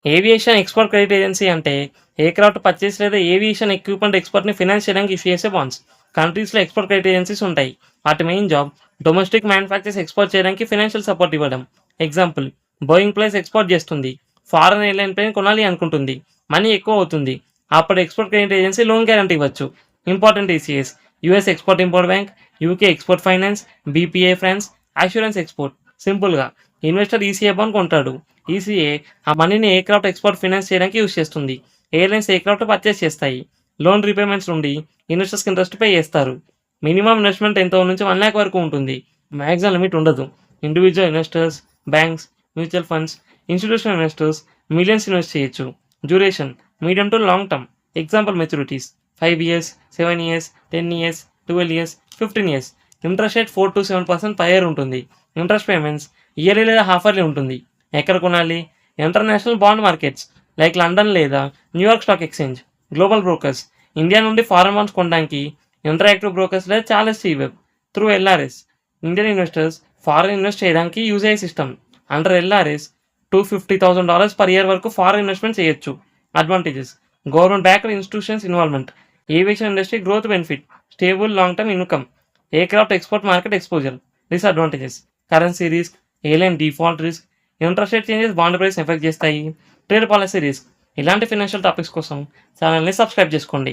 Aviation export credit agency అంటే aircraft purchase లేదా aviation equipment ఎక్స్‌పోర్ట్‌ని ఫైనాన్స్ చేయడానికి ఇష్యూ చేసే బాండ్స్. కంట్రీస్‌లో ఎక్స్‌పోర్ట్ క్రెడిట్ ఏజెన్సీస్ ఉంటాయి. వాటి main job domestic manufactures export చేయడానికి ఫైనాన్షియల్ సపోర్ట్ ఇవ్వడం. ఎగ్జాంపుల్, బోయింగ్ ప్లేస్ ఎక్స్‌పోర్ట్ చేస్తుంది. ఫారెన్ ఎయిర్‌లైన్ ప్లేన్ కొనాలి అనుకుంటుంది. మనీ ఎక్కువ అవుతుంది. అప్పుడు export credit agency loan guarantee ఇవ్వచ్చు. Important ECs: US export import bank, UK export finance, BPA France, assurance export. సింపుల్‌గా ఇన్వెస్టర్ ఈసీఏ బాండ్ కొంటాడు. ఈసీఏ ఆ మనీని ఎయిర్‌క్రాఫ్ట్ ఎక్స్‌పోర్ట్ ఫైనాన్స్ చేయడానికి యూజ్ చేస్తుంది. ఎయిర్‌లైన్స్ ఎయిర్‌క్రాఫ్ట్ పర్చేస్ చేస్తాయి. లోన్ రీపేమెంట్స్ నుండి ఇన్వెస్టర్స్‌కి ఇంట్రెస్ట్ పే చేస్తారు. మినిమమ్ ఇన్వెస్ట్‌మెంట్ ఎంతో నుంచి 1,00,000 వరకు ఉంటుంది. మాక్సిమం లిమిట్ ఉండదు. Individual investors, banks, mutual funds, institutional investors millions invest చేయొచ్చు. Duration medium to long term. Example maturities 5 years, 7 years, 10 years, 12 years, 15 years. Interest rate 4-7% per year ఉంటుంది. Interest payments yearly లేదా half yearly ఉంటుంది. ఎక్కడ కొనాలి? International bond markets like London లేదా New York stock exchange. Global brokers India నుండి foreign bonds కొనడానికి interactive brokers లేదా Charles Schwab. Through LRS Indian investors foreign invest చేయడానికి యూజ్ అయ్యే system. Under LRS $250,000 per year వరకు ఫారెన్ ఇన్వెస్ట్మెంట్ చేయొచ్చు. Advantages: government backed institutions involvement, aviation industry growth benefit, stable long term income, aircraft export market exposure. Disadvantages: currency risk, airline default risk, interest rate changes bond price effect చేస్తాయి, trade policy risk. ఇలాంటి financial topics కోసం ఛానల్ని subscribe చేసుకోండి.